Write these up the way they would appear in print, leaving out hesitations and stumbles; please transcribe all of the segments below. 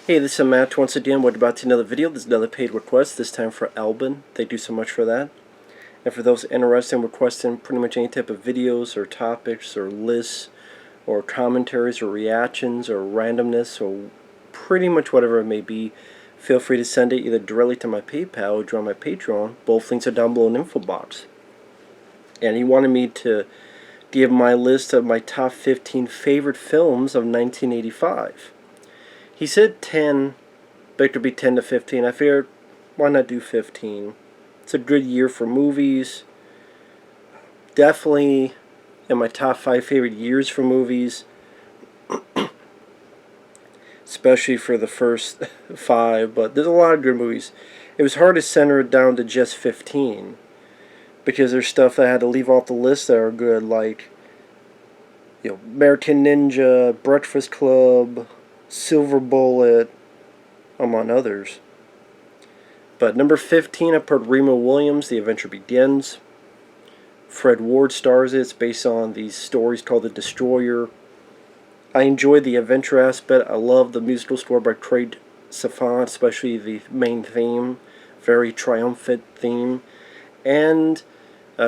Hey, this is Matt once again. We're about to another video. This is another paid request, this time for Alban. Thank you so much for that. And for those interested in requesting pretty much any type of videos or topics or lists or commentaries or reactions or randomness or pretty much whatever it may be, feel free to send it either directly to my PayPal or join my Patreon. Both links are down below in the info box. And he wanted me to give my list of my top 15 favorite films of 1985. He said 10, but it could be 10 to 15. I figured, why not do 15? It's a good year for movies. Definitely in my top 5 favorite years for movies. Especially for the first 5, but there's a lot of good movies. It was hard to center it down to just 15. Because there's stuff I had to leave off the list that are good, like American Ninja, Breakfast Club, Silver Bullet, among others. But number 15, I put Remo Williams, The Adventure Begins. Fred Ward stars it. It's based on these stories called The Destroyer. I enjoyed the adventure aspect. I love the musical score by Craig Safan, especially the main theme. Very triumphant theme. And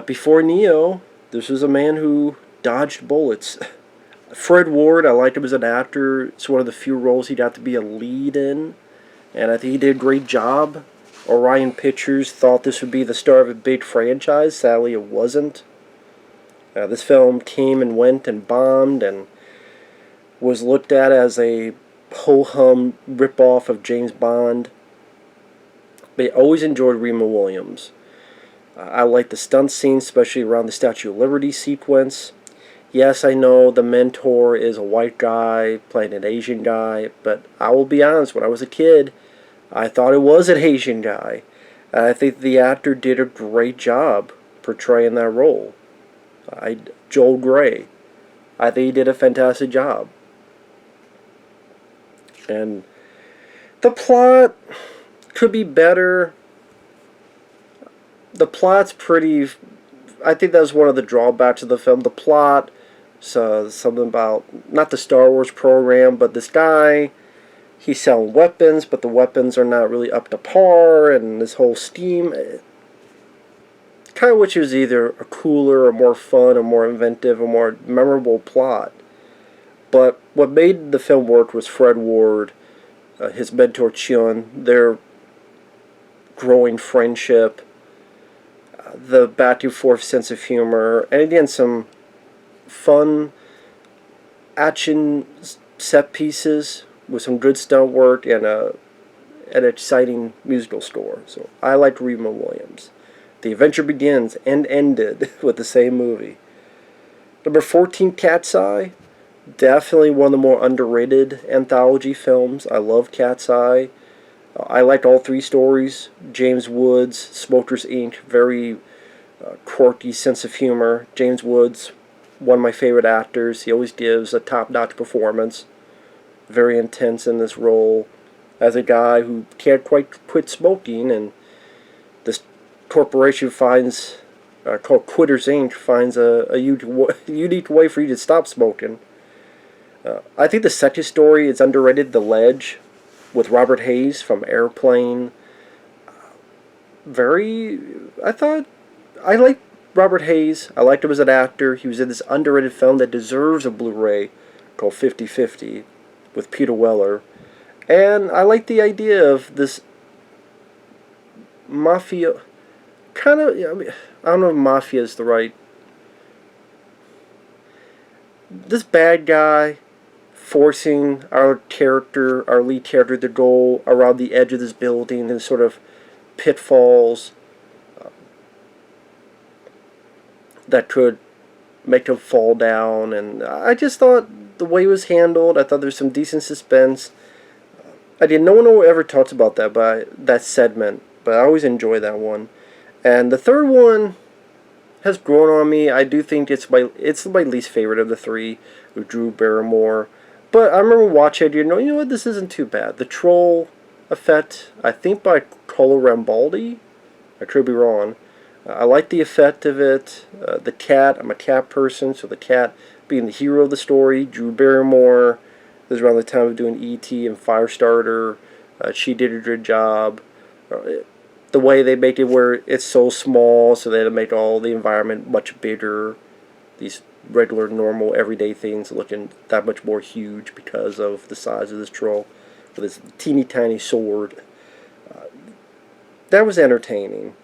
before Neo, this was a man who dodged bullets. Fred Ward, I liked him as an actor. It's one of the few roles he got to be a lead in, and I think he did a great job. Orion Pictures thought this would be the start of a big franchise. Sadly, it wasn't. This film came and went and bombed and was looked at as a ho-hum ripoff of James Bond. But I always enjoyed Remo Williams. I like the stunt scenes, especially around the Statue of Liberty sequence. Yes, I know the mentor is a white guy playing an Asian guy, but I will be honest, when I was a kid, I thought it was an Asian guy. And I think the actor did a great job portraying that role. Joel Grey. I think he did a fantastic job. And the plot could be better. The plot's pretty... I think that was one of the drawbacks of the film. The plot, so something about, not the Star Wars program, but this guy, he's selling weapons, but the weapons are not really up to par, and this whole scheme, kind of wish it was either a cooler, or more fun, or more inventive, or more memorable plot. But what made the film work was Fred Ward, his mentor Chun, their growing friendship, the back and forth sense of humor, and again some fun action set pieces with some good stunt work and an exciting musical score. So I liked Remo Williams. The Adventure Begins and ended with the same movie. Number 14, Cat's Eye. Definitely one of the more underrated anthology films. I love Cat's Eye. I liked all 3 stories. James Woods, Smokers Inc., very quirky sense of humor. James Woods, one of my favorite actors. He always gives a top-notch performance. Very intense in this role as a guy who can't quite quit smoking, and this corporation finds, called Quitters Inc., finds a unique way for you to stop smoking. I think the second story is underrated, The Ledge, with Robert Hayes from Airplane. I liked Robert Hayes. I liked him as an actor. He was in this underrated film that deserves a Blu-ray called 50/50 with Peter Weller. And I like the idea of this mafia, kind of, I don't know if mafia is the right, this bad guy forcing our lead character, to go around the edge of this building and sort of pitfalls that could make him fall down. And I just thought the way it was handled, I thought there was some decent suspense. No one ever talks about that segment, but I always enjoy that one. And the third one has grown on me. I do think it's my least favorite of the 3, with Drew Barrymore. But I remember watching it, you know what, this isn't too bad. The Troll effect, I think by Carlo Rambaldi. I could be wrong. I like the effect of it. The cat, I'm a cat person, so the cat being the hero of the story. Drew Barrymore, This is around the time of doing E.T. and Firestarter. She did a good job. The way they make it where it's so small, so they had to make all the environment much bigger. These regular, normal, everyday things looking that much more huge because of the size of this troll with this teeny tiny sword. That was entertaining.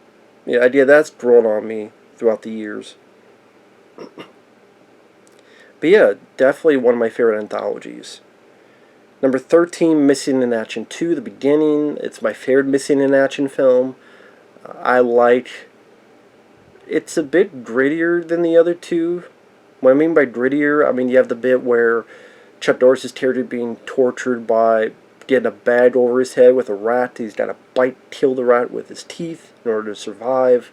The idea that's grown on me throughout the years. But yeah, definitely one of my favorite anthologies. Number 13, Missing in Action 2, The Beginning. It's my favorite Missing in Action film. I like... It's a bit grittier than the other two. What I mean by grittier, I mean you have the bit where Chuck Norris's character being tortured by getting a bag over his head with a rat. He's got to kill the rat with his teeth in order to survive.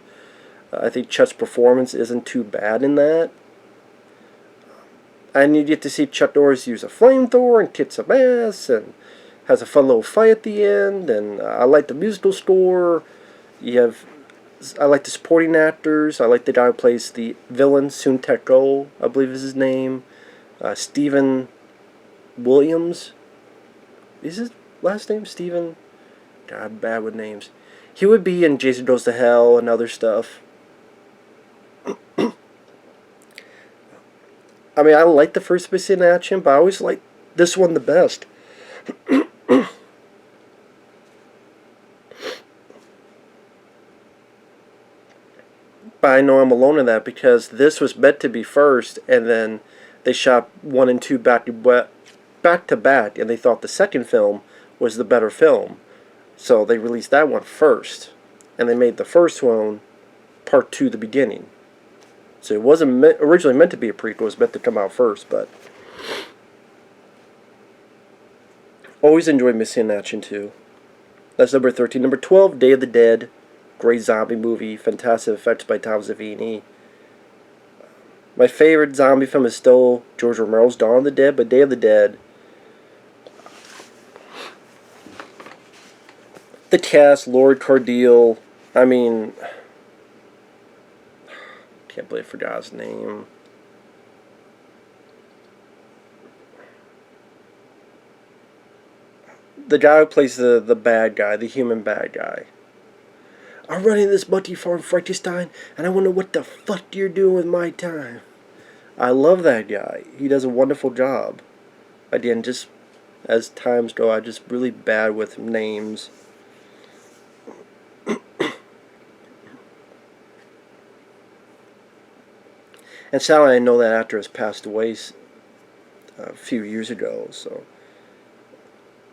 I think Chuck's performance isn't too bad in that. And you get to see Chuck Norris use a flamethrower and kick some ass and has a fun little fight at the end. And I like the musical score. I like the supporting actors. I like the guy who plays the villain, Soon Teko, I believe is his name. Stephen Williams. Is his last name Stephen? God, I'm bad with names. He would be in Jason Goes to Hell and other stuff. I mean, I like the first Missing in Action, but I always like this one the best. But I know I'm alone in that because this was meant to be first, and then they shot 1 and 2 back to back, and they thought the second film was the better film. So they released that one first, and they made the first one part 2, The Beginning. So it wasn't originally meant to be a prequel, it was meant to come out first, but always enjoyed Missing in Action 2. That's number 13. Number 12, Day of the Dead. Great zombie movie, fantastic effects by Tom Savini. My favorite zombie film is still George Romero's Dawn of the Dead, but Day of the Dead, the cast, Lord Cordial, I mean, can't believe I forgot his name. The guy who plays the bad guy, the human bad guy. I'm running this monkey farm, Frankenstein, and I wonder what the fuck you're doing with my time. I love that guy. He does a wonderful job. Again, just as times go, I'm just really bad with names. And sadly, I know that actor has passed away a few years ago, so...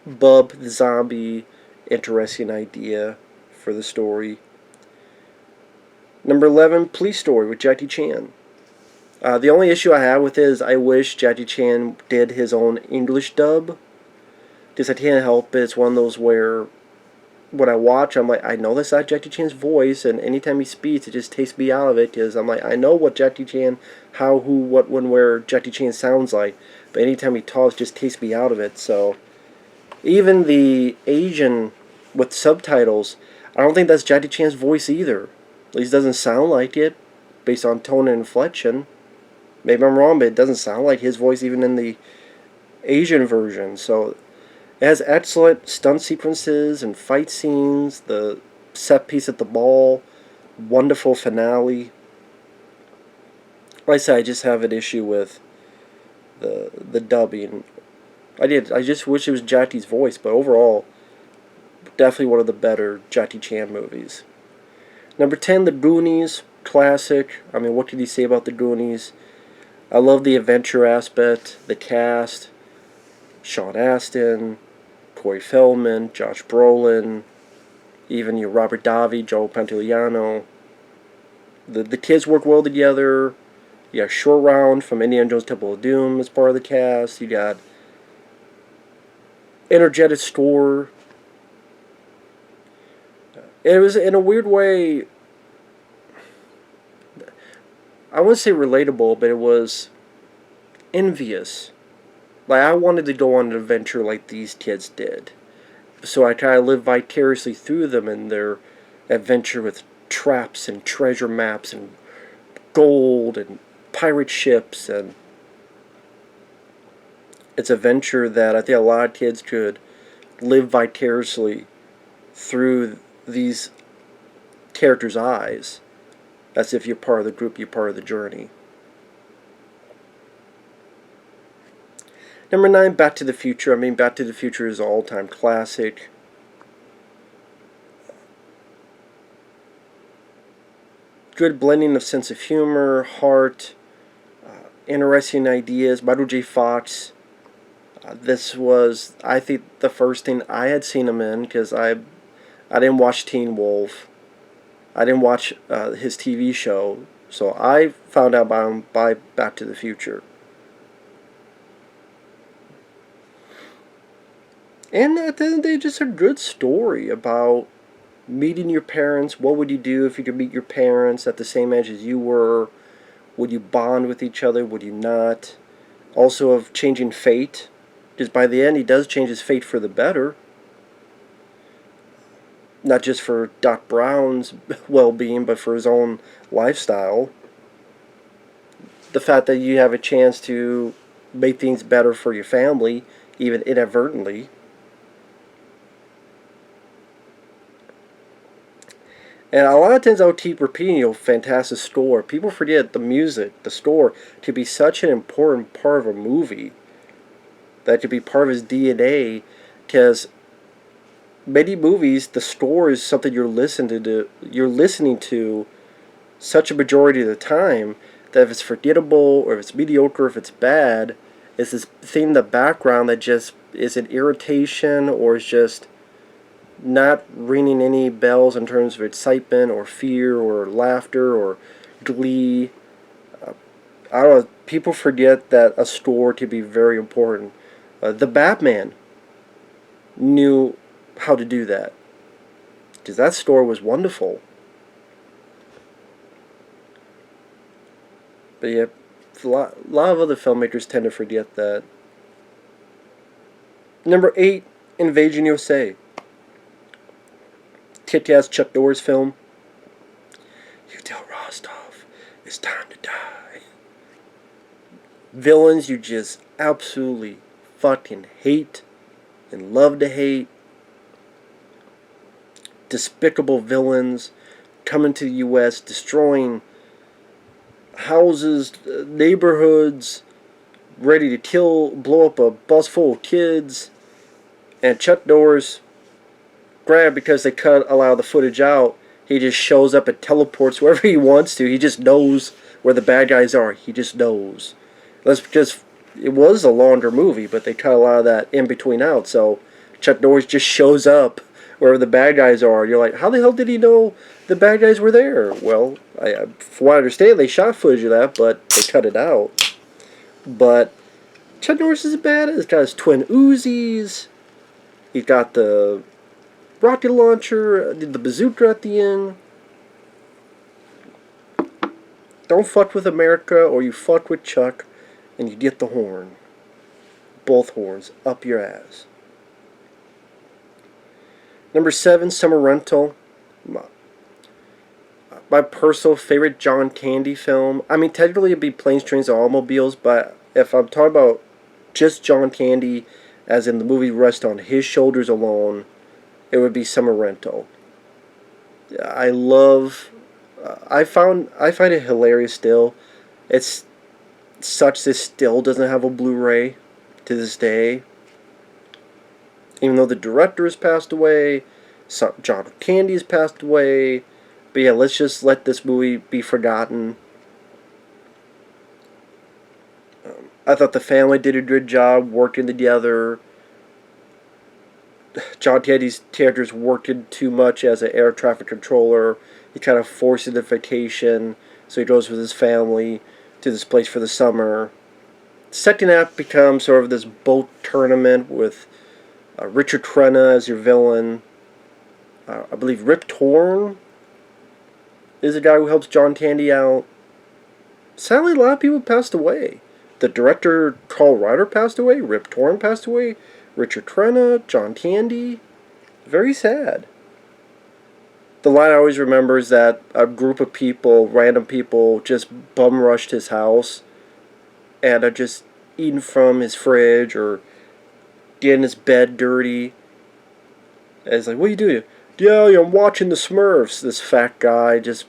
Bub the zombie, interesting idea for the story. Number 11, Police Story with Jackie Chan. The only issue I have with it is I wish Jackie Chan did his own English dub. Because I can't help it. It's one of those where when I watch, I'm like, I know that's not Jackie Chan's voice, and anytime he speaks, it just takes me out of it. Because I'm like, I know what Jackie Chan, how, who, what, when, where Jackie Chan sounds like. But anytime he talks, it just takes me out of it. So even the Asian with subtitles, I don't think that's Jackie Chan's voice either. At least it doesn't sound like it, based on tone and inflection. Maybe I'm wrong, but it doesn't sound like his voice even in the Asian version. So it has excellent stunt sequences and fight scenes, the set piece at the ball, wonderful finale. Like I said, I just have an issue with the dubbing. I just wish it was Jackie's voice, but overall, definitely one of the better Jackie Chan movies. Number 10, The Goonies, classic. I mean, what can you say about The Goonies? I love the adventure aspect, the cast, Sean Astin, Corey Feldman, Josh Brolin, even your Robert Davi, Joe Pantoliano. The kids work well together. You got Short Round from Indiana Jones Temple of Doom as part of the cast. You got energetic score. It was, in a weird way, I wouldn't say relatable, but it was envious. Like, I wanted to go on an adventure like these kids did. So I kind of lived vicariously through them and their adventure with traps and treasure maps and gold and pirate ships. And It's a venture that I think a lot of kids could live vicariously through these characters' eyes, as if you're part of the group, you're part of the journey. Number 9, Back to the Future. I mean, Back to the Future is an all-time classic. Good blending of sense of humor, heart, interesting ideas. Michael J. Fox. This was, I think, the first thing I had seen him in, because I didn't watch Teen Wolf. I didn't watch his TV show, so I found out about him by Back to the Future. And at the end of the day, just a good story about meeting your parents. What would you do if you could meet your parents at the same age as you were? Would you bond with each other? Would you not? Also of changing fate, because by the end he does change his fate for the better. Not just for Doc Brown's well-being, but for his own lifestyle. The fact that you have a chance to make things better for your family, even inadvertently. And a lot of times I'll keep repeating, fantastic score. People forget the music, the score, to be such an important part of a movie. That could be part of his DNA, because many movies, the score is something you're listening to such a majority of the time that if it's forgettable or if it's mediocre, if it's bad, it's this thing in the background that just is an irritation or is just not ringing any bells in terms of excitement or fear or laughter or glee. I don't know, people forget that a score can be very important. The Batman knew how to do that, because that score was wonderful. But yeah, a lot of other filmmakers tend to forget that. Number 8, Invasion USA. Kick-ass Chuck Norris film. You tell Rostov it's time to die. Villains you just absolutely fucking hate and love to hate. Despicable villains coming to the U.S., destroying houses, neighborhoods, ready to kill, blow up a bus full of kids. And Chuck Norris, granted, because they cut a lot of the footage out, he just shows up and teleports wherever he wants to. He just knows where the bad guys are. He just knows. That's because it was a longer movie, but they cut a lot of that in between out. So Chuck Norris just shows up wherever the bad guys are. You're like, how the hell did he know the bad guys were there? Well, from what I understand, they shot footage of that, but they cut it out. But Chuck Norris is bad. He's got his twin Uzis. He's got the rocket launcher, the bazooka at the end. Don't fuck with America, or you fuck with Chuck, and you get the horn. Both horns up your ass. Number 7, Summer Rental. My personal favorite John Candy film. I mean, technically it'd be Planes, Trains, and Automobiles, but if I'm talking about just John Candy, as in the movie rests on his shoulders alone, it would be Summer Rental. I love. I find it hilarious still. It's such that still doesn't have a Blu-ray to this day. Even though the director has passed away, John Candy has passed away. But yeah, let's just let this movie be forgotten. I thought the family did a good job working together. John Candy's character's working too much as an air traffic controller. He kind of forces the vacation, so he goes with his family to this place for the summer. Second act becomes sort of this boat tournament with Richard Crenna as your villain. I believe Rip Torn is the guy who helps John Candy out. Sadly, a lot of people passed away. The director, Carl Reiner, passed away. Rip Torn passed away. Richard Crenna, John Candy. Very sad. The line I always remember is that a group of people, random people, just bum rushed his house. And eating from his fridge or getting his bed dirty. And it's like, what are you doing? Yeah, I'm watching the Smurfs. This fat guy just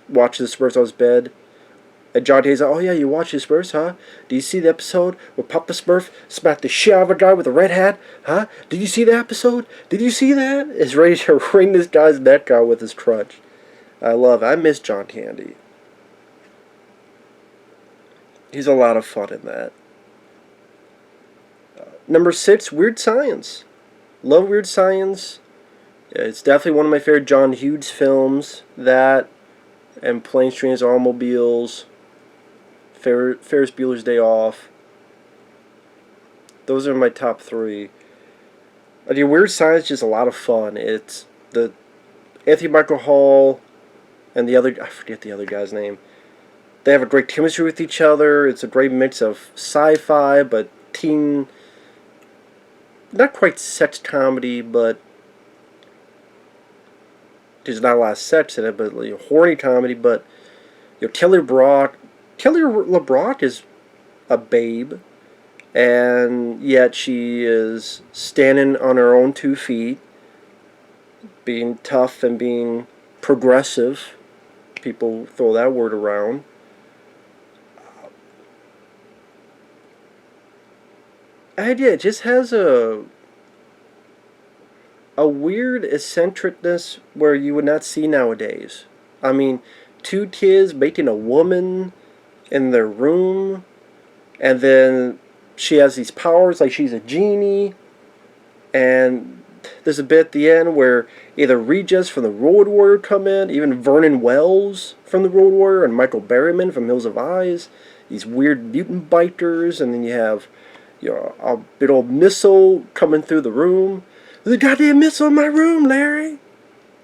watching the Smurfs on his bed. And John Hayes like, oh yeah, you watch the Smurfs, huh? Did you see the episode where Papa Smurf smacked the shit out of a guy with a red hat? Huh? Did you see the episode? Did you see that? He's ready to wring this guy's neck out with his crutch. I love it. I miss John Candy. He's a lot of fun in that. Number 6, Weird Science. Love Weird Science. It's definitely one of my favorite John Hughes films. That and Planes, Trains, Automobiles. Ferris Bueller's Day Off. Those are my top 3. Weird Science is just a lot of fun. It's the Anthony Michael Hall and the other, I forget the other guy's name. They have a great chemistry with each other. It's a great mix of sci-fi, but teen, not quite sex comedy, but there's not a lot of sex in it, but horny comedy. But Kelly LeBrock is a babe, and yet she is standing on her own 2 feet, being tough and being progressive. People throw that word around. And yeah, it just has a weird eccentricness where you would not see nowadays. I mean, 2 kids making a woman in their room, and then she has these powers like she's a genie, and there's a bit at the end where either Regis from the Road Warrior come in, even Vernon Wells from the Road Warrior, and Michael Berryman from Hills of Eyes, these weird mutant biters, and then you have a big old missile coming through the room. There's a goddamn missile in my room, Larry.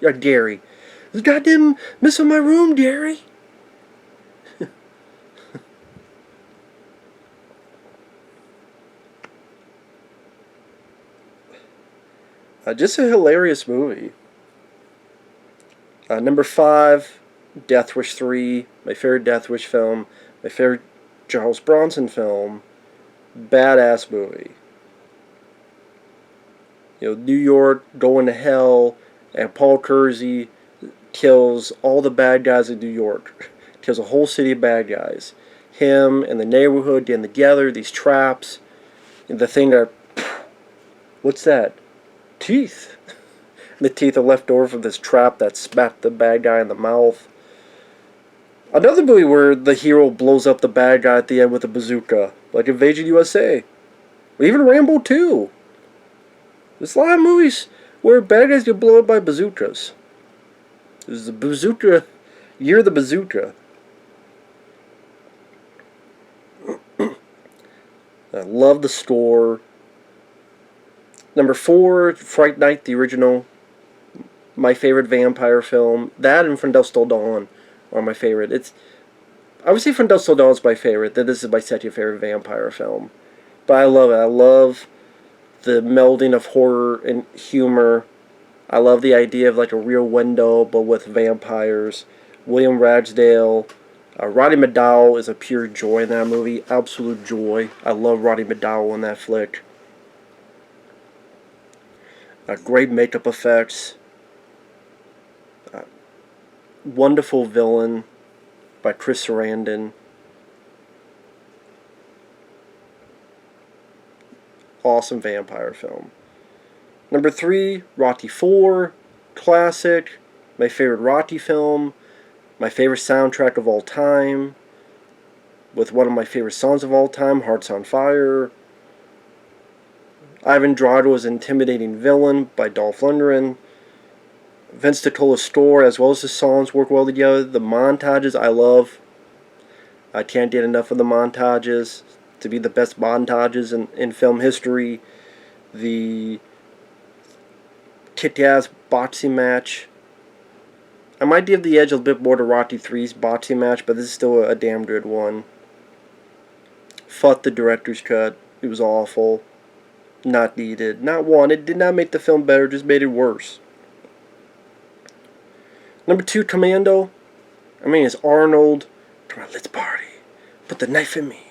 Yeah, Gary. There's a goddamn missile in my room, Gary. Just a hilarious movie. Number 5, Death Wish 3. My favorite Death Wish film. My favorite Charles Bronson film. Badass movie. New York going to hell, and Paul Kersey kills all the bad guys in New York. Kills a whole city of bad guys. Him and the neighborhood getting together, these traps. And the thing that... What's that? Teeth. The teeth are left over from this trap that smacked the bad guy in the mouth. Another movie where the hero blows up the bad guy at the end with a bazooka. Like Invasion U.S.A. Even Rambo 2. There's a lot of movies where bad guys get blown up by bazookas. There's the bazooka... Year of the Bazooka. I love the score. Number 4, Fright Night, the original. My favorite vampire film. That and From Dusk Till Dawn are my favorite. I would say From Dusk Till Dawn is my favorite. Then this is my second favorite vampire film. But I love it. I love the melding of horror and humor. I love the idea of like a real window, but with vampires. William Ragsdale. Roddy McDowall is a pure joy in that movie. Absolute joy. I love Roddy McDowall in that flick. Great makeup effects. Wonderful villain by Chris Sarandon. Awesome vampire film. Number 3, Rocky 4. Classic. My favorite Rocky film. My favorite soundtrack of all time. With one of my favorite songs of all time, Hearts on Fire. Ivan Drago is an intimidating villain by Dolph Lundgren. Vince DiCola's score as well as the songs work well together. The montages I love. I can't get enough of the montages. To be the best montages in film history. The kick-ass boxing match. I might give the edge a bit more to Rocky 3's boxing match, but this is still a damn good one. Fuck the director's cut. It was awful. Not needed. Not wanted. Did not make the film better, just made it worse. Number 2, Commando. It's Arnold. Come on, let's party. Put the knife in me.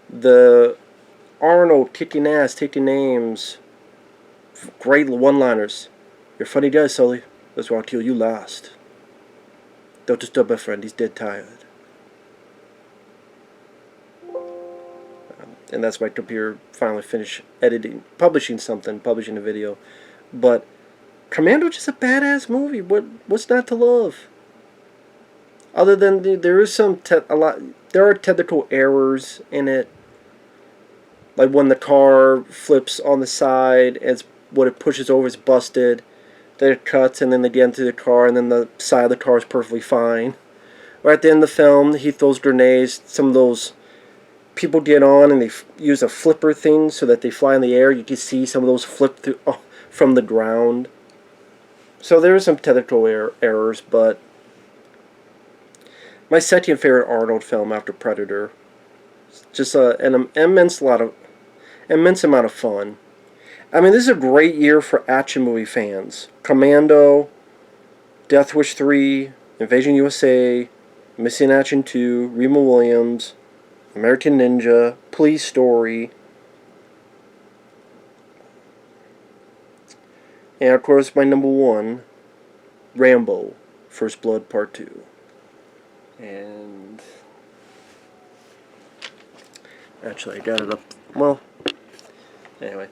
The Arnold kicking ass, taking names, great one-liners. You're a funny guy, Sully. That's why I'll kill you last. Don't disturb my friend. He's dead tired. And that's my computer finally finished publishing a video. But Commando just a badass movie. What's not to love? Other than there is there are technical errors in it, like when the car flips on the side, and what it pushes over is busted. Then it cuts, and then they get into the car, and then the side of the car is perfectly fine. Right at the end of the film, he throws grenades. Some of those people get on, and they use a flipper thing so that they fly in the air. You can see some of those flip through from the ground. So there are some technical errors, but my second favorite Arnold film after Predator. Just an immense amount of fun. I mean, this is a great year for action movie fans. Commando, Death Wish 3, Invasion USA, Missing Action 2, Remo Williams, American Ninja, Police Story, and of course my number one, Rambo, First Blood Part 2. And actually I got it up, well, anyway.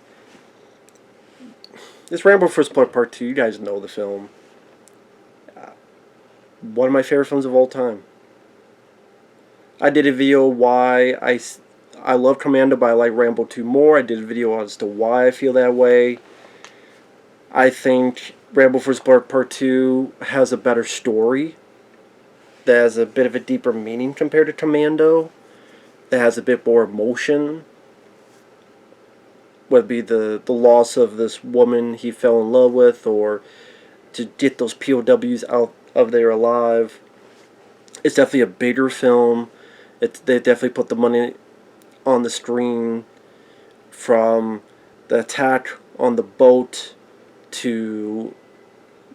This Rambo First Blood Part 2, you guys know the film. One of my favorite films of all time. I did a video why I love Commando, but I like Rambo 2 more. I did a video as to why I feel that way. I think Rambo First Blood Part 2 has a better story. That has a bit of a deeper meaning compared to Commando. That has a bit more emotion. Whether it be the loss of this woman he fell in love with, or to get those POWs out of there alive. It's definitely a bigger film. They definitely put the money on the screen, from the attack on the boat to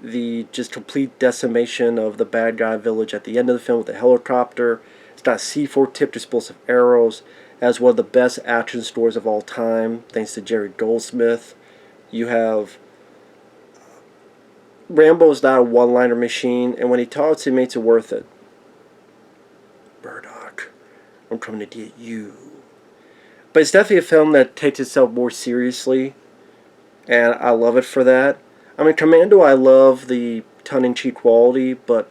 the just complete decimation of the bad guy village at the end of the film with the helicopter. It's got C4 tipped explosive arrows. As one of the best action stories of all time, thanks to Jerry Goldsmith. You have Rambo is not a one-liner machine, and when he talks, he makes it worth it. Murdoch, I'm coming to get you. But it's definitely a film that takes itself more seriously, and I love it for that. I mean, Commando, I love the tongue-in-cheek quality, but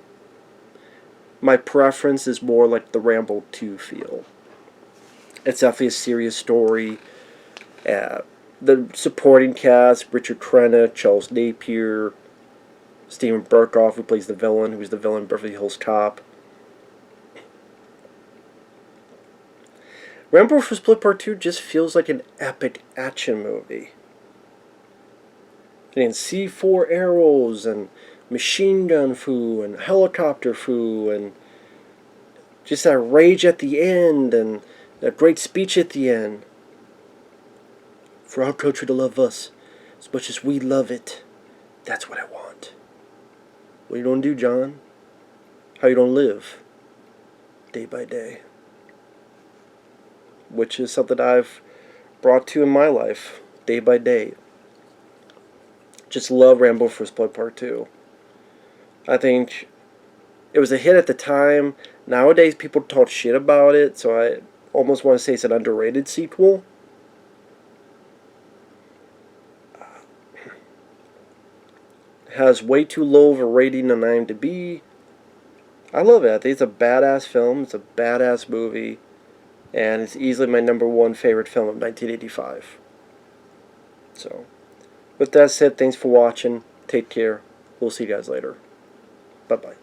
my preference is more like the Rambo 2 feel. It's definitely a serious story. The supporting cast, Richard Crenna, Charles Napier, Steven Berkoff, who plays the villain, who's the villain in Beverly Hills Cop. Rambo for Split Part 2 just feels like an epic action movie. Getting C4 arrows, and machine gun foo, and helicopter foo, and just that rage at the end, and that great speech at the end. For our country to love us as much as we love it. That's what I want. What you gonna do, John? How you gonna live? Day by day. Which is something I've brought to in my life. Day by day. Just love Rambo First Blood Part 2. I think it was a hit at the time. Nowadays people talk shit about it, so I almost want to say it's an underrated sequel. Has way too low of a rating on IMDb. I love it. I think it's a badass film. It's a badass movie. And it's easily my number one favorite film of 1985. So, with that said, thanks for watching. Take care. We'll see you guys later. Bye-bye.